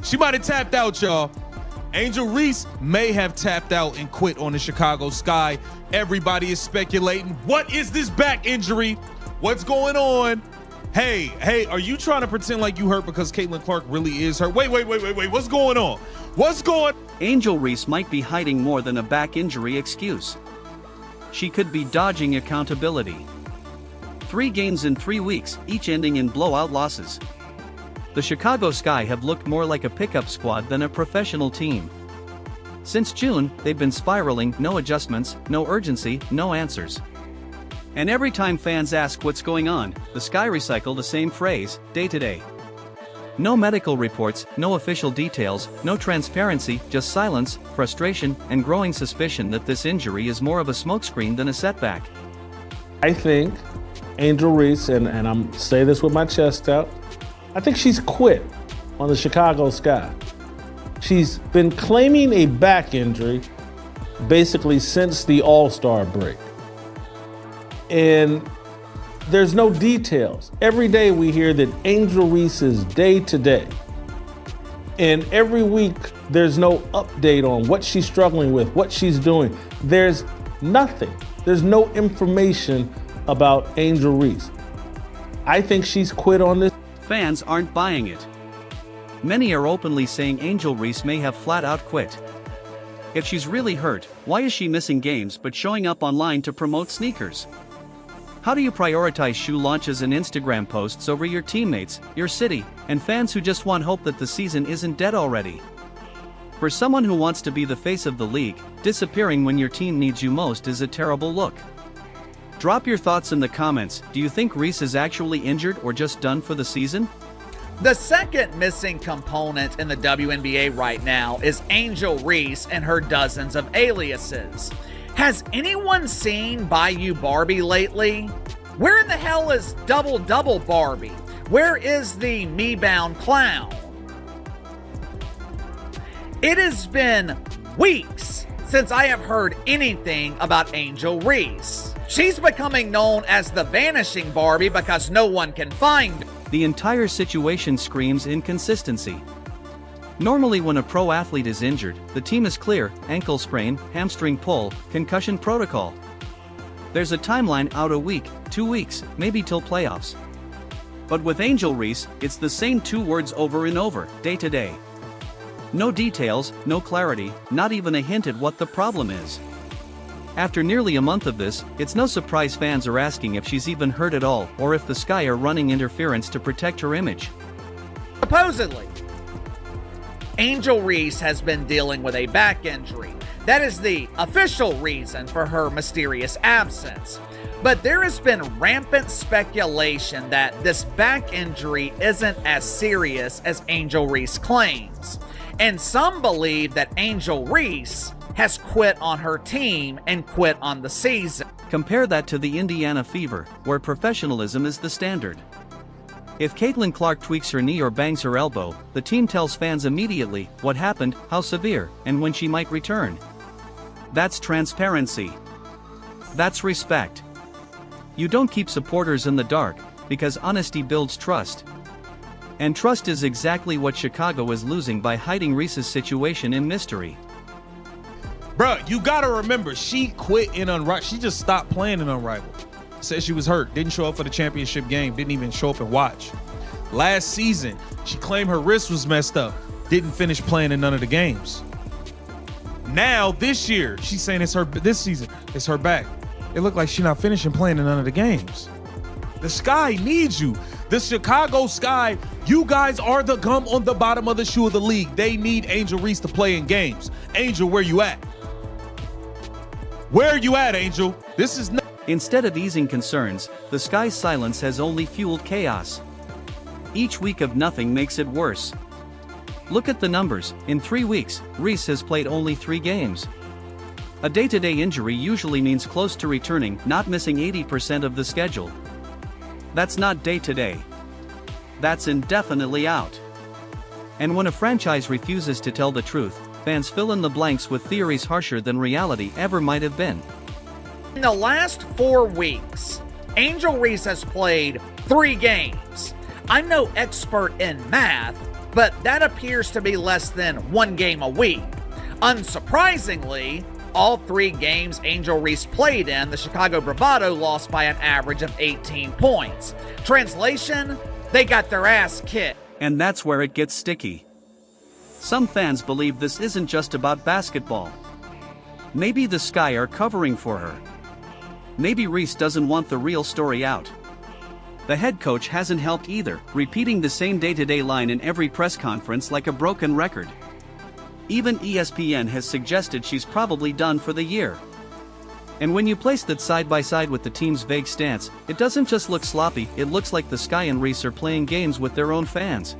She might have tapped out, y'all. Angel Reese may have tapped out and quit on the Chicago Sky. Everybody is speculating. What is this back injury? What's going on? Hey, are you trying to pretend like you hurt because Caitlin Clark really is hurt? Wait. What's going on? Angel Reese might be hiding more than a back injury excuse. She could be dodging accountability. 3 games in 3 weeks, each ending in blowout losses. The Chicago Sky have looked more like a pickup squad than a professional team. Since June, they've been spiraling, no adjustments, no urgency, no answers. And every time fans ask what's going on, the Sky recycle the same phrase, day to day. No medical reports, no official details, no transparency, just silence, frustration, and growing suspicion that this injury is more of a smokescreen than a setback. I think Angel Reese, and I'm saying this with my chest out, I think she's quit on the Chicago Sky. She's been claiming a back injury basically since the All-Star break. And there's no details. Every day we hear that Angel Reese is day to day. And every week there's no update on what she's struggling with, what she's doing. There's nothing. There's no information about Angel Reese. I think she's quit on this. Fans aren't buying it. Many are openly saying Angel Reese may have flat out quit. If she's really hurt, why is she missing games but showing up online to promote sneakers? How do you prioritize shoe launches and Instagram posts over your teammates, your city, and fans who just want hope that the season isn't dead already? For someone who wants to be the face of the league, disappearing when your team needs you most is a terrible look. Drop your thoughts in the comments. Do you think Reese is actually injured or just done for the season? The second missing component in the WNBA right now is Angel Reese and her dozens of aliases. Has anyone seen Bayou Barbie lately? Where in the hell is Double Double Barbie? Where is the me-bound clown? It has been weeks since I have heard anything about Angel Reese. She's becoming known as the Vanishing Barbie because no one can find her. The entire situation screams inconsistency. Normally when a pro athlete is injured, the team is clear: ankle sprain, hamstring pull, concussion protocol. There's a timeline out a week, 2 weeks, maybe till playoffs. But with Angel Reese, it's the same 2 words over and over, day to day. No details, no clarity, not even a hint at what the problem is. After nearly a month of this, it's no surprise fans are asking if she's even hurt at all or if the Sky are running interference to protect her image. Supposedly, Angel Reese has been dealing with a back injury. That is the official reason for her mysterious absence. But there has been rampant speculation that this back injury isn't as serious as Angel Reese claims. And some believe that Angel Reese has quit on her team and quit on the season. Compare that to the Indiana Fever, where professionalism is the standard. If Caitlin Clark tweaks her knee or bangs her elbow, the team tells fans immediately what happened, how severe, and when she might return. That's transparency. That's respect. You don't keep supporters in the dark, because honesty builds trust. And trust is exactly what Chicago is losing by hiding Reese's situation in mystery. Bruh, you gotta remember, she quit in Unrivaled. She just stopped playing in Unrivaled. Said she was hurt, didn't show up for the championship game, didn't even show up and watch. Last season, she claimed her wrist was messed up, didn't finish playing in none of the games. Now, this year, she's saying this season, it's her back. It looked like she's not finishing playing in none of the games. The Sky needs you. The Chicago Sky, you guys are the gum on the bottom of the shoe of the league. They need Angel Reese to play in games. Angel, where you at? Where are you at, Angel? This is not. Instead of easing concerns, the Sky's silence has only fueled chaos. Each week of nothing makes it worse. Look at the numbers. In 3 weeks, Reese has played only 3 games. A day-to-day injury usually means close to returning, not missing 80% of the schedule. That's not day-to-day. That's indefinitely out. And when a franchise refuses to tell the truth, fans fill in the blanks with theories harsher than reality ever might have been. In the last 4 weeks, Angel Reese has played 3 games. I'm no expert in math, but that appears to be less than 1 game a week. Unsurprisingly, all 3 games Angel Reese played in, the Chicago Bravado lost by an average of 18 points. Translation, they got their ass kicked. And that's where it gets sticky. Some fans believe this isn't just about basketball. Maybe the Sky are covering for her. Maybe Reese doesn't want the real story out. The head coach hasn't helped either, repeating the same day-to-day line in every press conference like a broken record. Even ESPN has suggested she's probably done for the year. And when you place that side by side with the team's vague stance, it doesn't just look sloppy, it looks like the Sky and Reese are playing games with their own fans.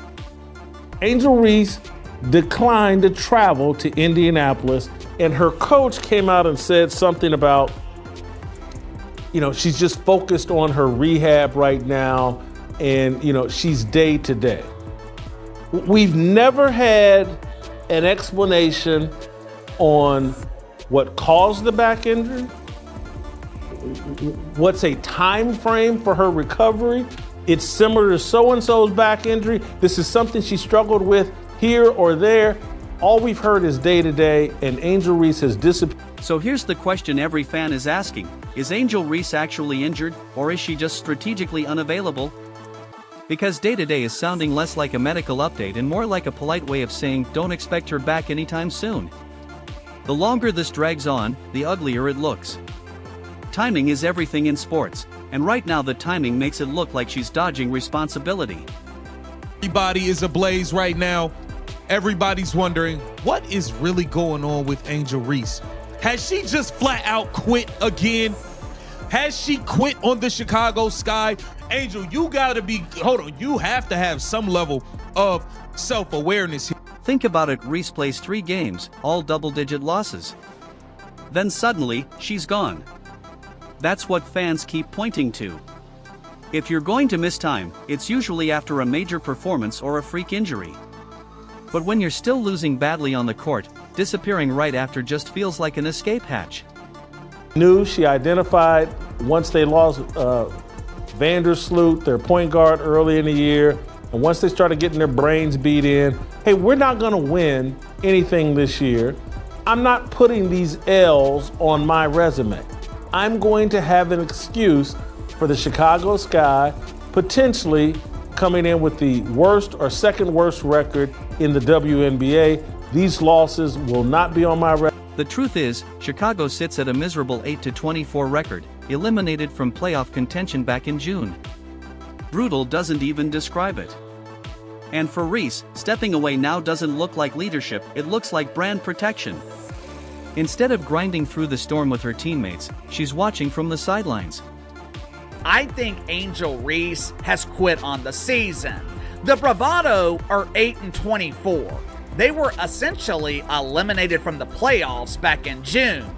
Angel Reese declined to travel to Indianapolis, and her coach came out and said something about, she's just focused on her rehab right now, and, she's day to day. We've never had an explanation on what caused the back injury, what's a time frame for her recovery. It's similar to so-and-so's back injury. This is something she struggled with here or there. All we've heard is day to day, and Angel Reese has disappeared. So here's the question every fan is asking. Is Angel Reese actually injured, or is she just strategically unavailable? Because day to day is sounding less like a medical update and more like a polite way of saying don't expect her back anytime soon. The longer this drags on, the uglier it looks. Timing is everything in sports, and right now the timing makes it look like she's dodging responsibility. Everybody is ablaze right now. Everybody's wondering what is really going on with Angel Reese. Has she just flat out quit again? Has she quit on the Chicago Sky? Angel, you gotta you have to have some level of self-awareness here. Think about it, Reese plays 3 games, all double-digit losses. Then suddenly, she's gone. That's what fans keep pointing to. If you're going to miss time, it's usually after a major performance or a freak injury. But when you're still losing badly on the court, disappearing right after just feels like an escape hatch. She identified once they lost Vandersloot, their point guard, early in the year, and once they started getting their brains beat in, hey, we're not going to win anything this year. I'm not putting these L's on my resume. I'm going to have an excuse for the Chicago Sky potentially coming in with the worst or second worst record in the WNBA. These losses will not be on my record. The truth is, Chicago sits at a miserable 8-24 record, eliminated from playoff contention back in June. Brutal doesn't even describe it. And for Reese, stepping away now doesn't look like leadership, it looks like brand protection. Instead of grinding through the storm with her teammates, she's watching from the sidelines. I think Angel Reese has quit on the season. The Bravado are 8-24. They were essentially eliminated from the playoffs back in June.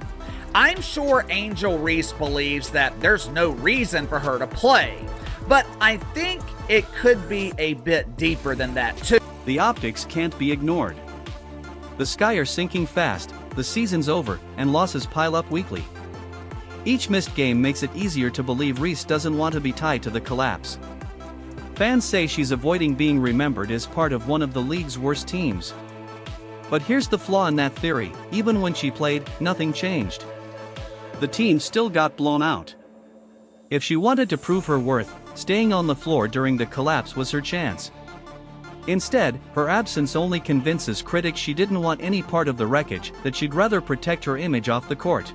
I'm sure Angel Reese believes that there's no reason for her to play, but I think it could be a bit deeper than that too. The optics can't be ignored. The Sky are sinking fast, the season's over, and losses pile up weekly. Each missed game makes it easier to believe Reese doesn't want to be tied to the collapse. Fans say she's avoiding being remembered as part of one of the league's worst teams. But here's the flaw in that theory: even when she played, nothing changed. The team still got blown out. If she wanted to prove her worth, staying on the floor during the collapse was her chance. Instead, her absence only convinces critics she didn't want any part of the wreckage, that she'd rather protect her image off the court.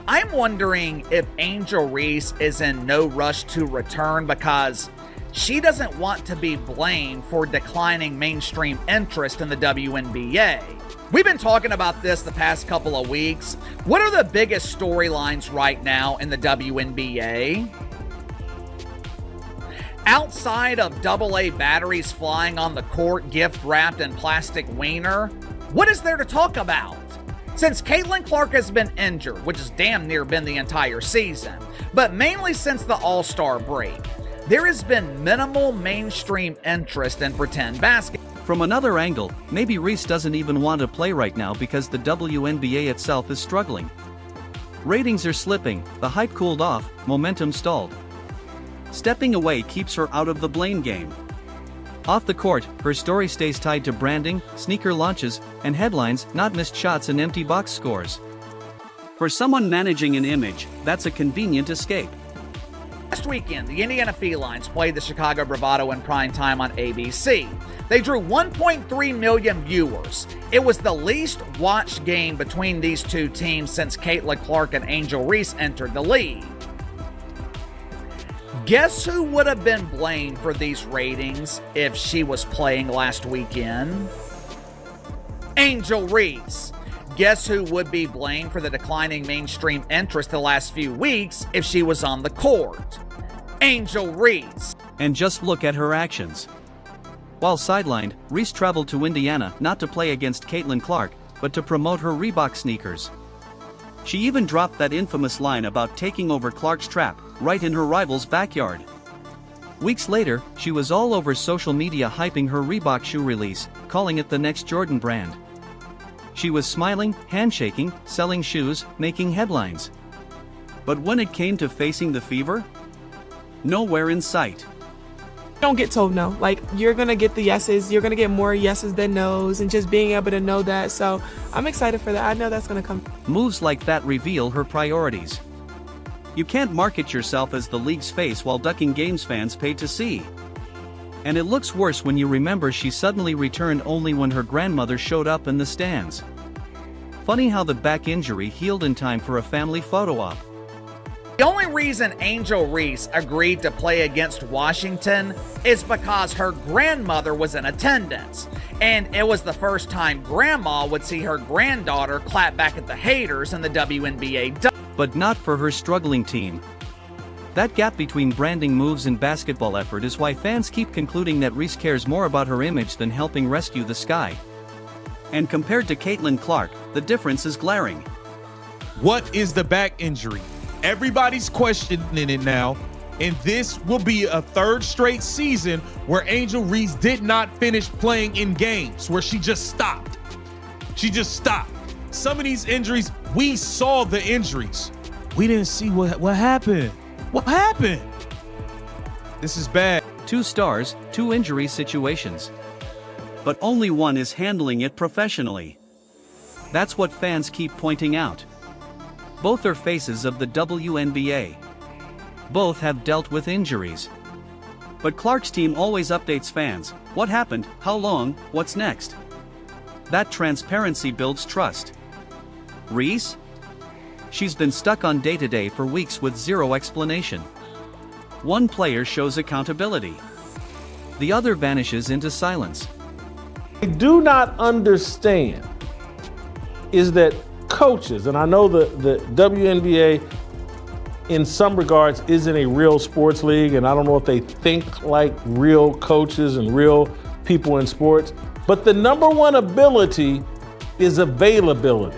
I'm wondering if Angel Reese is in no rush to return because she doesn't want to be blamed for declining mainstream interest in the WNBA. We've been talking about this the past couple of weeks. What are the biggest storylines right now in the WNBA? Outside of AA batteries flying on the court, gift wrapped in plastic wiener, what is there to talk about? Since Caitlin Clark has been injured, which has damn near been the entire season, but mainly since the All-Star break, there has been minimal mainstream interest in pretend basketball. From another angle, maybe Reese doesn't even want to play right now because the WNBA itself is struggling. Ratings are slipping, the hype cooled off, momentum stalled. Stepping away keeps her out of the blame game. Off the court, her story stays tied to branding, sneaker launches, and headlines, not missed shots and empty box scores. For someone managing an image, that's a convenient escape. Last weekend, the Indiana Felines played the Chicago Bravado in prime time on ABC. They drew 1.3 million viewers. It was the least watched game between these two teams since Caitlin Clark and Angel Reese entered the league. Guess who would have been blamed for these ratings if she was playing last weekend? Angel Reese. Guess who would be blamed for the declining mainstream interest the last few weeks if she was on the court? Angel Reese. And just look at her actions. While sidelined, Reese traveled to Indiana not to play against Caitlin Clark, but to promote her Reebok sneakers. She even dropped that infamous line about taking over Clark's trap, right in her rival's backyard. Weeks later, she was all over social media hyping her Reebok shoe release, calling it the next Jordan brand. She was smiling, handshaking, selling shoes, making headlines. But when it came to facing the fever, nowhere in sight. Don't get told no. Like, you're gonna get the yeses, you're gonna get more yeses than nos, and just being able to know that. So I'm excited for that. I know that's gonna come. Moves like that reveal her priorities. You can't market yourself as the league's face while ducking games fans pay to see. And it looks worse when you remember she suddenly returned only when her grandmother showed up in the stands. Funny how the back injury healed in time for a family photo op. The only reason Angel Reese agreed to play against Washington is because her grandmother was in attendance, and it was the first time Grandma would see her granddaughter clap back at the haters in the WNBA. But not for her struggling team. That gap between branding moves and basketball effort is why fans keep concluding that Reese cares more about her image than helping rescue the sky. And compared to Caitlin Clark, the difference is glaring. What is the back injury? Everybody's questioning it now, and this will be a third straight season where Angel Reese did not finish playing in games, where she just stopped. She just stopped. Some of these injuries, we saw the injuries. We didn't see what happened. What happened? This is bad. 2 stars, 2 injury situations. But only one is handling it professionally. That's what fans keep pointing out. Both are faces of the WNBA. Both have dealt with injuries. But Clark's team always updates fans. What happened, how long, what's next? That transparency builds trust. Reese? She's been stuck on day-to-day for weeks with zero explanation. One player shows accountability. The other vanishes into silence. I do not understand is that coaches, and I know the WNBA in some regards isn't a real sports league, and I don't know if they think like real coaches and real people in sports, but the number one ability is availability.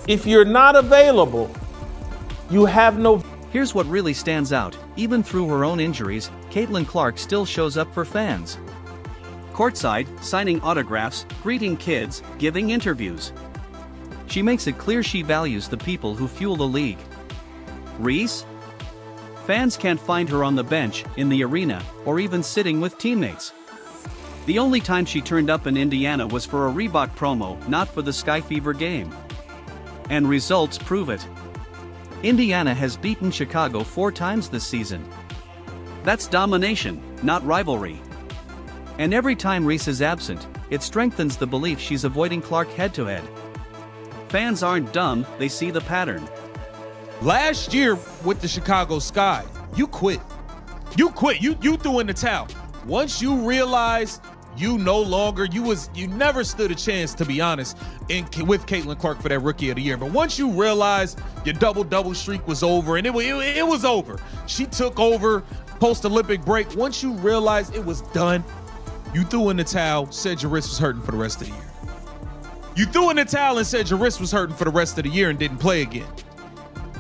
If you're not available, you have no. Here's what really stands out. Even through her own injuries, Caitlin Clark still shows up for fans. Courtside, signing autographs, greeting kids, giving interviews. She makes it clear she values the people who fuel the league. Reese? Fans can't find her on the bench, in the arena, or even sitting with teammates. The only time she turned up in Indiana was for a Reebok promo, not for the Sky Fever game. And results prove it. Indiana has beaten Chicago 4 times this season. That's domination, not rivalry. And every time Reese is absent, it strengthens the belief she's avoiding Clark head-to-head. Fans aren't dumb, they see the pattern. Last year with the Chicago Sky, you quit. You quit. You threw in the towel. Once you realized you no longer, you never stood a chance, to be honest, with Caitlin Clark for that Rookie of the Year. But once you realized your double streak was over, and it was over. She took over post-Olympic break. Once you realized it was done, you threw in the towel, said your wrist was hurting for the rest of the year. You threw in the towel and said your wrist was hurting for the rest of the year and didn't play again.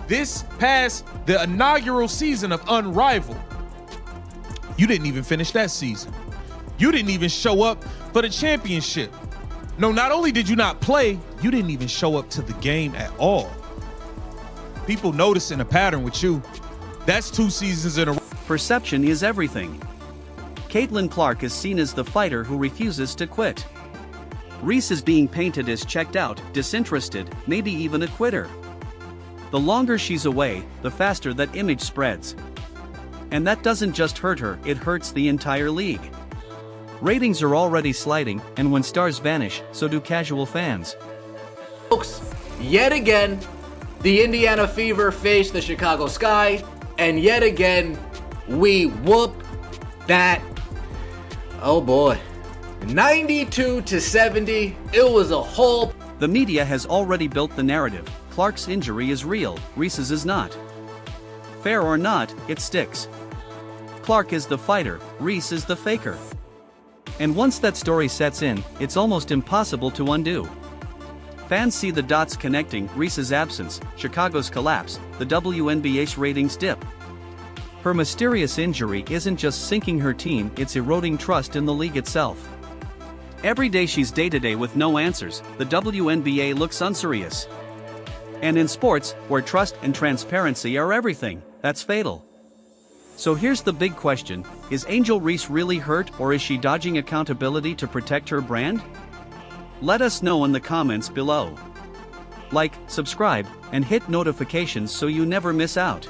This past the inaugural season of Unrivaled, you didn't even finish that season. You didn't even show up for the championship. No, not only did you not play, you didn't even show up to the game at all. People noticing a pattern with you. That's 2 seasons in a row. Perception is everything. Caitlin Clark is seen as the fighter who refuses to quit. Reese is being painted as checked out, disinterested, maybe even a quitter. The longer she's away, the faster that image spreads. And that doesn't just hurt her, it hurts the entire league. Ratings are already sliding, and when stars vanish, so do casual fans. Folks, yet again, the Indiana Fever face the Chicago Sky, and yet again, we whoop that. Oh boy. 92-70, it was a whole. The media has already built the narrative. Clark's injury is real, Reese's is not. Fair or not, it sticks. Clark is the fighter, Reese is the faker. And once that story sets in, it's almost impossible to undo. Fans see the dots connecting: Reese's absence, Chicago's collapse, the WNBA's ratings dip. Her mysterious injury isn't just sinking her team, it's eroding trust in the league itself. Every day she's day-to-day with no answers, the WNBA looks unserious. And in sports, where trust and transparency are everything, that's fatal. So here's the big question: is Angel Reese really hurt, or is she dodging accountability to protect her brand? Let us know in the comments below. Like, subscribe, and hit notifications so you never miss out.